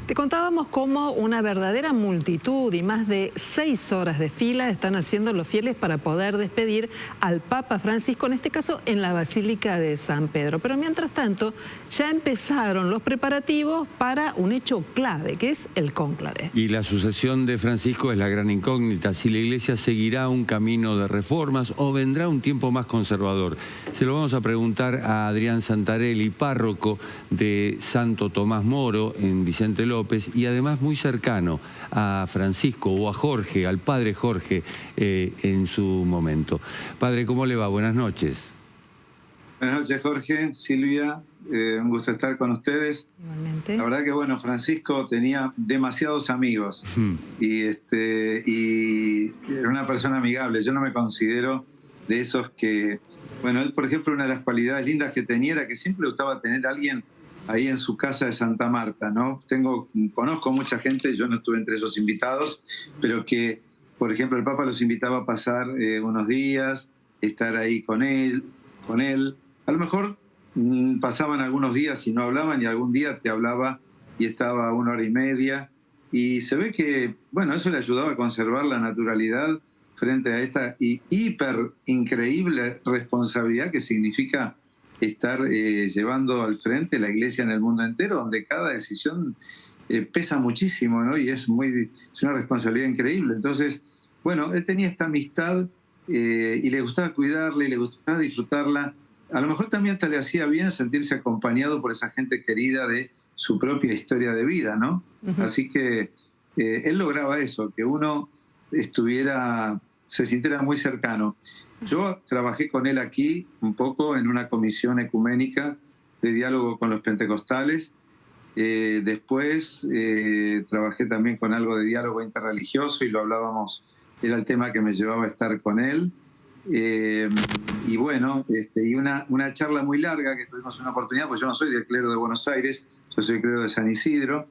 Te contábamos cómo una verdadera multitud y más de 6 horas de fila están haciendo los fieles para poder despedir al Papa Francisco, en este caso en la Basílica de San Pedro. Pero mientras tanto, ya empezaron los preparativos para un hecho clave, que es el cónclave. Y la sucesión de Francisco es la gran incógnita. Si la Iglesia seguirá un camino de reformas o vendrá un tiempo más conservador. Se lo vamos a preguntar a Adrián Santarelli, párroco de Santo Tomás Moro en Vicente López, y además muy cercano a Francisco o a Jorge, al padre Jorge, en su momento. Padre, ¿cómo le va? Buenas noches. Buenas noches, Jorge, Silvia, un gusto estar con ustedes. Igualmente. La verdad que, bueno, Francisco tenía demasiados amigos y era una persona amigable. Yo no me considero de esos que... Bueno, él, por ejemplo, una de las cualidades lindas que tenía era que siempre le gustaba tener a alguien ahí en su casa de Santa Marta, ¿no? Conozco mucha gente, yo no estuve entre esos invitados, pero que, por ejemplo, el Papa los invitaba a pasar unos días, estar ahí con él. A lo mejor pasaban algunos días y no hablaban, y algún día te hablaba y estaba 1 hora y media. Y se ve que, bueno, eso le ayudaba a conservar la naturalidad frente a esta hiper increíble responsabilidad que significa estar llevando al frente la Iglesia en el mundo entero, donde cada decisión pesa muchísimo, ¿no? Y es una responsabilidad increíble. Entonces, bueno, él tenía esta amistad y le gustaba cuidarla y le gustaba disfrutarla. A lo mejor también hasta le hacía bien sentirse acompañado por esa gente querida de su propia historia de vida, ¿no? Así que él lograba eso, que uno se sintiera muy cercano. Yo trabajé con él aquí un poco en una comisión ecuménica de diálogo con los pentecostales. Después trabajé también con algo de diálogo interreligioso y lo hablábamos, era el tema que me llevaba a estar con él. Y bueno, y una charla muy larga que tuvimos una oportunidad, pues yo no soy del clero de Buenos Aires, yo soy del clero de San Isidro,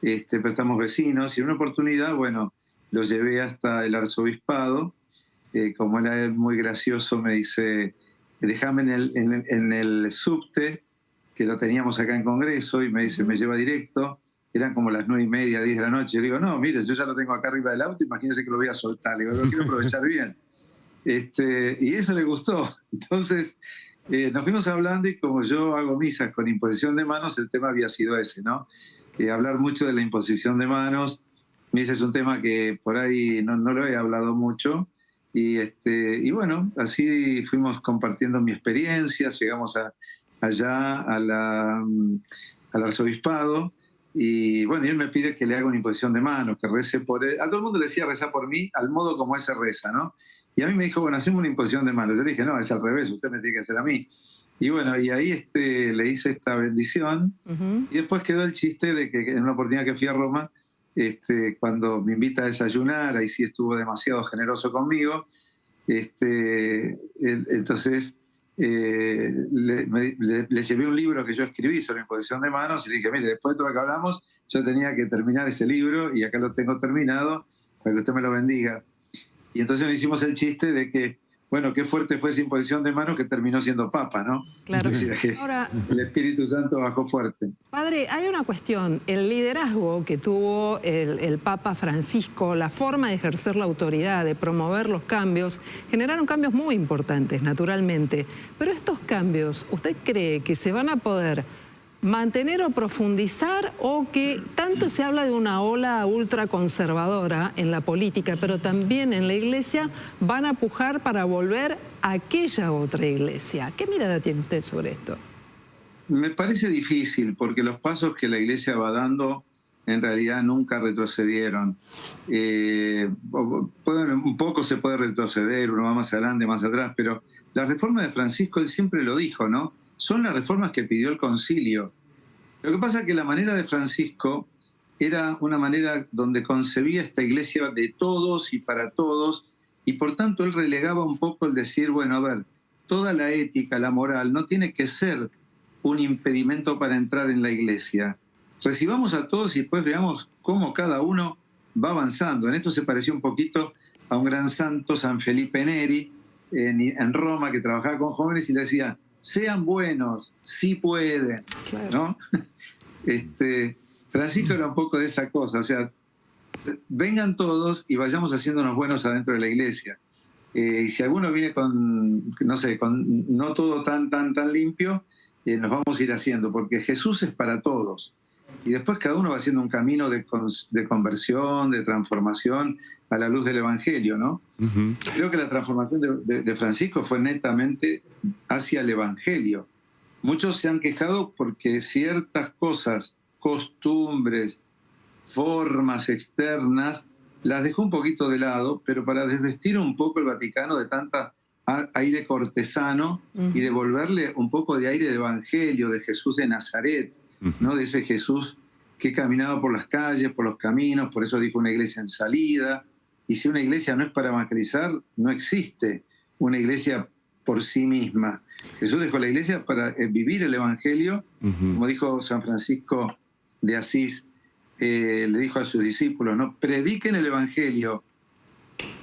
pero estamos vecinos, y en una oportunidad, bueno, lo llevé hasta el arzobispado. Como era él muy gracioso, me dice, déjame en el subte, que lo teníamos acá en Congreso, y me dice, me lleva directo. Eran como las 9:30, 10 de la noche. Yo le digo, no, mire, yo ya lo tengo acá arriba del auto, imagínese que lo voy a soltar. Le digo, lo quiero aprovechar bien. Y eso le gustó. Entonces, nos fuimos hablando, y como yo hago misas con imposición de manos, el tema había sido ese, ¿no? Hablar mucho de la imposición de manos. Y ese es un tema que por ahí no lo he hablado mucho. Y bueno, así fuimos compartiendo mi experiencia, llegamos allá al arzobispado, y bueno, y él me pide que le haga una imposición de manos, que rece por él. A todo el mundo le decía rezar por mí, al modo como él se reza, ¿no? Y a mí me dijo, bueno, hacemos una imposición de manos. Yo le dije, no, es al revés, usted me tiene que hacer a mí. Y bueno, y ahí le hice esta bendición, y después quedó el chiste de que en una oportunidad que fui a Roma, cuando me invita a desayunar, ahí sí estuvo demasiado generoso conmigo. Entonces le llevé un libro que yo escribí sobre imposición de manos, y le dije, mire, después de todo lo que hablamos, yo tenía que terminar ese libro, y acá lo tengo terminado, para que usted me lo bendiga. Y entonces le hicimos el chiste de que, bueno, qué fuerte fue esa imposición de manos que terminó siendo papa, ¿no? Claro. Es decir, que ahora, el Espíritu Santo bajó fuerte. Padre, hay una cuestión. El liderazgo que tuvo el Papa Francisco, la forma de ejercer la autoridad, de promover los cambios, generaron cambios muy importantes, naturalmente. Pero estos cambios, ¿usted cree que se van a poder mantener o profundizar, o que tanto se habla de una ola ultraconservadora en la política, pero también en la Iglesia, van a pujar para volver a aquella otra Iglesia? ¿Qué mirada tiene usted sobre esto? Me parece difícil, porque los pasos que la Iglesia va dando en realidad nunca retrocedieron. Un poco se puede retroceder, uno va más adelante, más atrás, pero la reforma de Francisco, él siempre lo dijo, ¿no? Son las reformas que pidió el concilio. Lo que pasa es que la manera de Francisco era una manera donde concebía esta Iglesia de todos y para todos, y por tanto él relegaba un poco el decir, bueno, a ver, toda la ética, la moral, no tiene que ser un impedimento para entrar en la Iglesia. Recibamos a todos y después veamos cómo cada uno va avanzando. En esto se pareció un poquito a un gran santo, San Felipe Neri, en Roma, que trabajaba con jóvenes y le decía, sean buenos, sí pueden, Claro. ¿no? Francisco era un poco de esa cosa, o sea, vengan todos y vayamos haciéndonos buenos adentro de la iglesia. Y si alguno viene con, no sé, con no todo tan limpio, nos vamos a ir haciendo, porque Jesús es para todos. Y después cada uno va haciendo un camino de conversión, de transformación a la luz del Evangelio, ¿no? Ujú. Creo que la transformación de Francisco fue netamente hacia el Evangelio. Muchos se han quejado porque ciertas cosas, costumbres, formas externas, las dejó un poquito de lado, pero para desvestir un poco el Vaticano de tanta aire cortesano y devolverle un poco de aire de Evangelio, de Jesús de Nazaret, ¿no? De ese Jesús que caminaba por las calles, por los caminos, por eso dijo una iglesia en salida. Y si una iglesia no es para evangelizar, no existe una iglesia por sí misma. Jesús dejó la iglesia para vivir el Evangelio, como dijo San Francisco de Asís, le dijo a sus discípulos, ¿no? Prediquen el Evangelio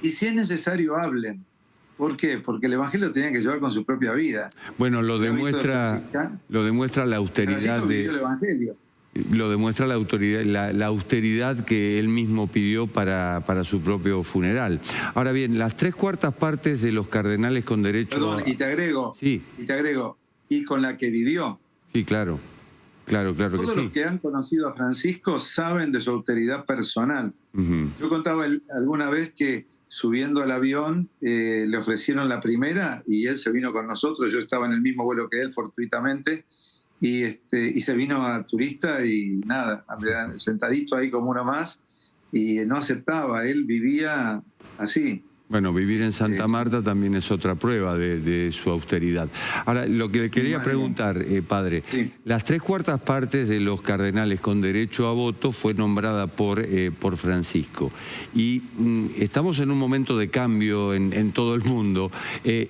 y si es necesario hablen. ¿Por qué? Porque el Evangelio tenía que llevar con su propia vida. Bueno, lo demuestra la austeridad de el Evangelio. Lo demuestra la austeridad que él mismo pidió para su propio funeral. Ahora bien, las 3/4 partes de los cardenales con derecho... Perdón, y te agrego, y con la que vivió. Sí, claro que sí. Todos los que han conocido a Francisco saben de su austeridad personal. Yo contaba alguna vez que subiendo al avión le ofrecieron la primera y él se vino con nosotros, yo estaba en el mismo vuelo que él fortuitamente, y se vino a turista y nada, sentadito ahí como uno más, y no aceptaba, él vivía así. Bueno, vivir en Santa Marta también es otra prueba de su austeridad. Ahora, lo que le quería preguntar, padre, las 3/4 partes de los cardenales con derecho a voto fue nombrada por Francisco. Y estamos en un momento de cambio en todo el mundo.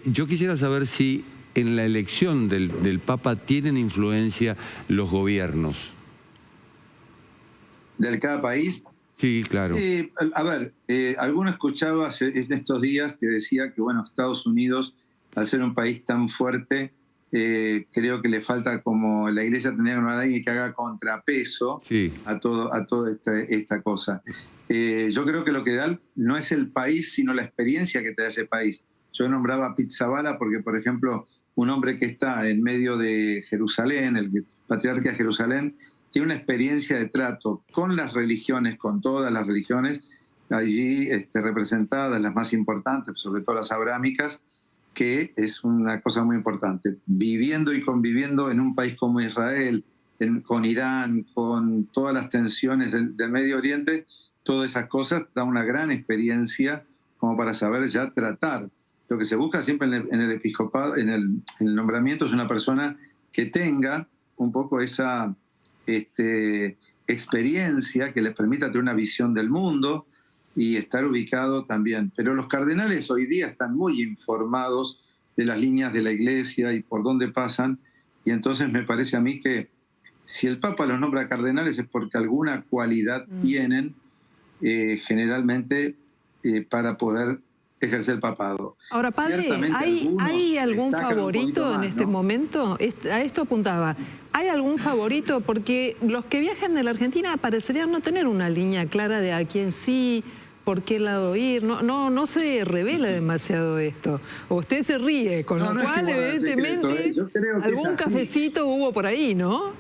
Yo quisiera saber si en la elección del Papa tienen influencia los gobiernos. ¿De cada país? Sí, claro. A ver, alguno escuchaba en estos días que decía que, bueno, Estados Unidos, al ser un país tan fuerte, creo que le falta, como la iglesia tendría que nombrar a alguien que haga contrapeso a toda esta cosa. Yo creo que lo que da no es el país, sino la experiencia que te da ese país. Yo nombraba a Pizzaballa porque, por ejemplo, un hombre que está en medio de Jerusalén, el patriarca de Jerusalén, tiene una experiencia de trato con las religiones, con todas las religiones, allí representadas, las más importantes, sobre todo las abrámicas, que es una cosa muy importante. Viviendo y conviviendo en un país como Israel, con Irán, con todas las tensiones del Medio Oriente, todas esas cosas dan una gran experiencia como para saber ya tratar. Lo que se busca siempre en el episcopado, en el nombramiento, es una persona que tenga un poco esa experiencia que les permita tener una visión del mundo y estar ubicado también. Pero los cardenales hoy día están muy informados de las líneas de la iglesia y por dónde pasan, y entonces me parece a mí que si el Papa los nombra cardenales es porque alguna cualidad tienen generalmente para poder ejercer el papado. Ahora, padre, ¿hay algún favorito en este momento? A esto apuntaba. ¿Hay algún favorito? Porque los que viajan de la Argentina parecerían no tener una línea clara de a quién sí, por qué lado ir. No se revela demasiado esto. O usted se ríe, con lo cual, evidentemente, algún cafecito hubo por ahí, ¿no?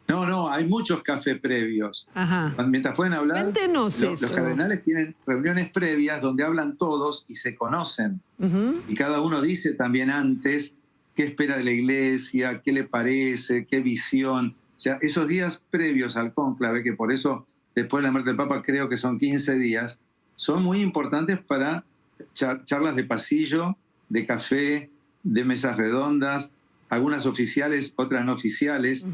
No, hay muchos cafés previos. Ajá. Mientras pueden hablar, Cuéntenos los cardenales tienen reuniones previas donde hablan todos y se conocen. Y cada uno dice también antes qué espera de la iglesia, qué le parece, qué visión. O sea, esos días previos al cónclave, que por eso después de la muerte del Papa creo que son 15 días, son muy importantes para charlas de pasillo, de café, de mesas redondas, algunas oficiales, otras no oficiales,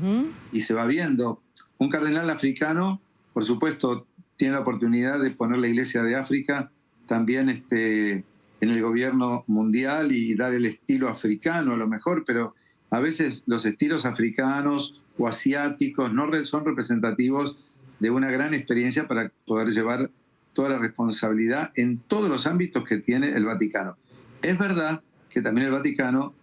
y se va viendo. Un cardenal africano, por supuesto, tiene la oportunidad de poner la Iglesia de África también en el gobierno mundial y dar el estilo africano a lo mejor, pero a veces los estilos africanos o asiáticos no son representativos de una gran experiencia para poder llevar toda la responsabilidad en todos los ámbitos que tiene el Vaticano. Es verdad que también el Vaticano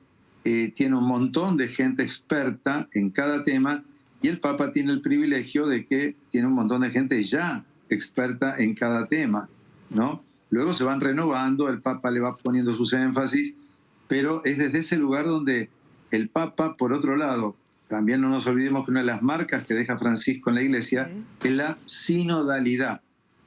tiene un montón de gente experta en cada tema y el Papa tiene el privilegio de que tiene un montón de gente ya experta en cada tema, ¿no? Luego se van renovando, el Papa le va poniendo sus énfasis, pero es desde ese lugar donde el Papa, por otro lado, también no nos olvidemos que una de las marcas que deja Francisco en la Iglesia es la sinodalidad.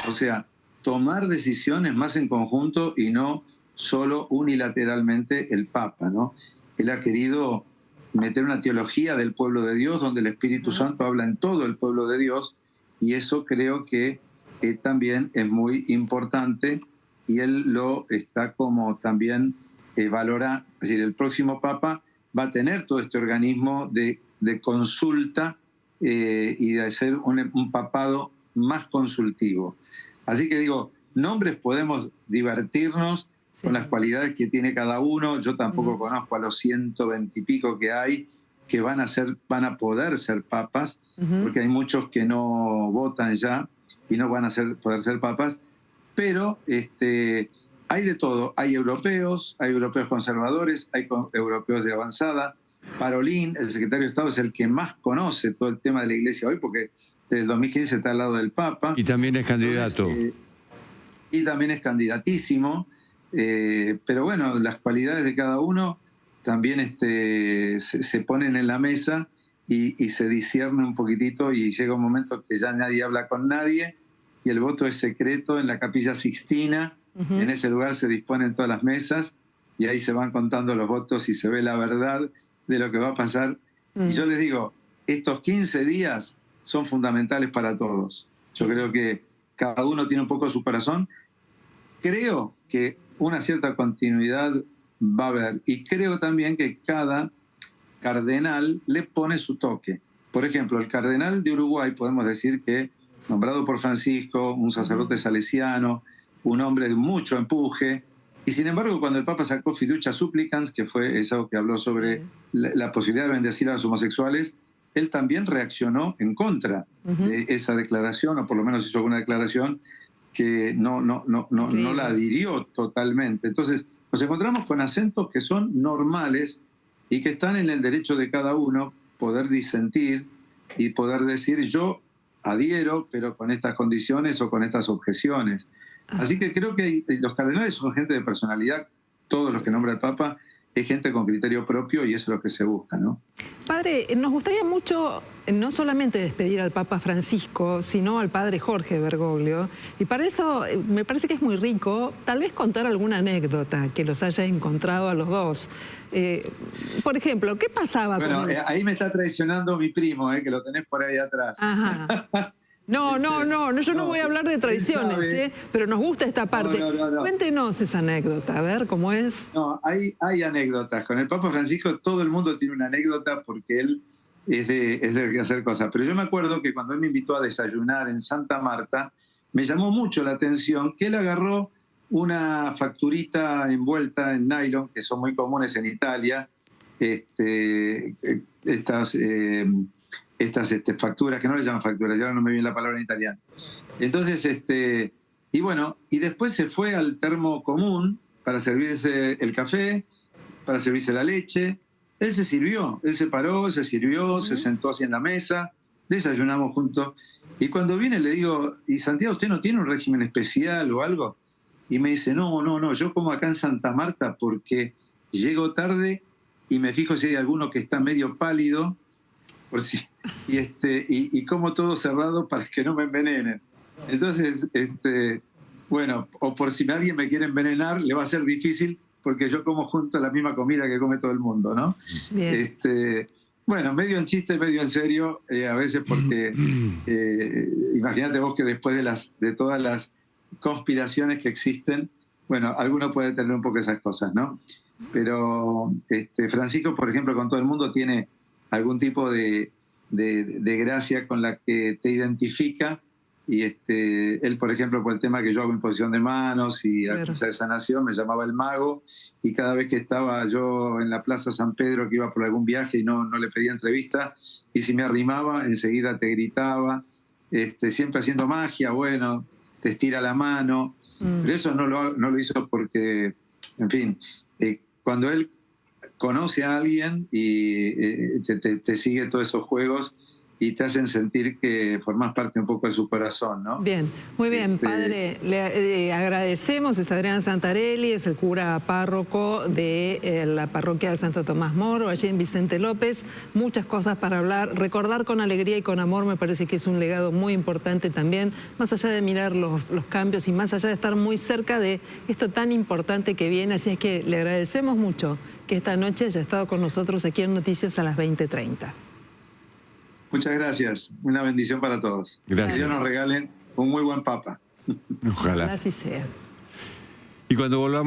O sea, tomar decisiones más en conjunto y no solo unilateralmente el Papa, ¿no? Él ha querido meter una teología del pueblo de Dios, donde el Espíritu Santo habla en todo el pueblo de Dios, y eso creo que también es muy importante, y él lo está como también valora, es decir, el próximo Papa va a tener todo este organismo de consulta y de hacer un papado más consultivo. Así que digo, nombres podemos divertirnos con las cualidades que tiene cada uno. Yo tampoco conozco a los 120 y pico que hay que van a poder ser papas, porque hay muchos que no votan ya y no van a poder ser papas, pero hay de todo. Hay europeos conservadores, hay europeos de avanzada. Parolín, el secretario de Estado, es el que más conoce todo el tema de la Iglesia hoy, porque desde el 2015 está al lado del Papa. Y también es candidato. Entonces, y también es candidatísimo. Pero bueno, las cualidades de cada uno también se ponen en la mesa y se discierne un poquitito, y llega un momento que ya nadie habla con nadie y el voto es secreto en la Capilla Sixtina. En ese lugar se disponen todas las mesas y ahí se van contando los votos y se ve la verdad de lo que va a pasar. Y yo les digo, estos 15 días son fundamentales para todos. Yo creo que cada uno tiene un poco su corazón. Creo que una cierta continuidad va a haber, y creo también que cada cardenal le pone su toque. Por ejemplo, el cardenal de Uruguay, podemos decir que, nombrado por Francisco, un sacerdote salesiano, un hombre de mucho empuje, y sin embargo, cuando el Papa sacó Fiducia Supplicans, que fue eso que habló sobre la posibilidad de bendecir a los homosexuales, él también reaccionó en contra de esa declaración, o por lo menos hizo alguna declaración que no la adhirió totalmente. Entonces, nos encontramos con acentos que son normales y que están en el derecho de cada uno poder disentir y poder decir, yo adhiero, pero con estas condiciones o con estas objeciones. Así que creo que los cardenales son gente de personalidad, todos los que nombra el Papa, es gente con criterio propio, y eso es lo que se busca, ¿no? Padre, nos gustaría mucho no solamente despedir al Papa Francisco, sino al padre Jorge Bergoglio, y para eso me parece que es muy rico tal vez contar alguna anécdota que los haya encontrado a los dos. Por ejemplo, ¿qué pasaba con él? Ahí me está traicionando mi primo, que lo tenés por ahí atrás. Ajá. No, yo no voy a hablar de traiciones, pero nos gusta esta parte. No. Cuéntenos esa anécdota, a ver cómo es. No, hay anécdotas. Con el Papa Francisco todo el mundo tiene una anécdota porque él es de hacer cosas. Pero yo me acuerdo que cuando él me invitó a desayunar en Santa Marta, me llamó mucho la atención que él agarró una facturita envuelta en nylon, que son muy comunes en Italia, estas facturas, que no le llaman facturas, yo ahora no me viene la palabra en italiano. Entonces, y bueno, y después se fue al termo común para servirse el café, para servirse la leche. Él se sirvió, él se paró, se sirvió, se sentó así en la mesa, desayunamos juntos. Y cuando viene le digo, ¿y Santiago, usted no tiene un régimen especial o algo? Y me dice, no, yo como acá en Santa Marta porque llego tarde y me fijo si hay alguno que está medio pálido, por si, y como todo cerrado para que no me envenenen. Entonces, bueno, o por si alguien me quiere envenenar, le va a ser difícil porque yo como junto la misma comida que come todo el mundo, ¿no? Bien. Bueno, medio en chiste, medio en serio, a veces porque imagínate vos que después de todas las conspiraciones que existen, bueno, alguno puede tener un poco esas cosas, ¿no? Pero Francisco, por ejemplo, con todo el mundo tiene algún tipo de gracia con la que te identifica, y él, por ejemplo, por el tema que yo hago imposición de manos y la misa de sanación, me llamaba el mago, y cada vez que estaba yo en la Plaza San Pedro, que iba por algún viaje y no le pedía entrevista, y si me arrimaba, enseguida te gritaba, siempre haciendo magia, bueno, te estira la mano, pero eso no lo hizo porque, en fin, cuando él conoce a alguien y te sigue todos esos juegos y te hacen sentir que formás parte un poco de su corazón, ¿no? Bien, muy bien, padre. Le agradecemos. Es Adrián Santarelli, es el cura párroco de la parroquia de Santo Tomás Moro, allí en Vicente López. Muchas cosas para hablar. Recordar con alegría y con amor me parece que es un legado muy importante también, más allá de mirar los cambios y más allá de estar muy cerca de esto tan importante que viene. Así es que le agradecemos mucho que esta noche haya estado con nosotros aquí en Noticias a las 20:30. Muchas gracias. Una bendición para todos. Gracias. Que Dios nos regale un muy buen papa. Ojalá. Así sea. Y cuando volvamos...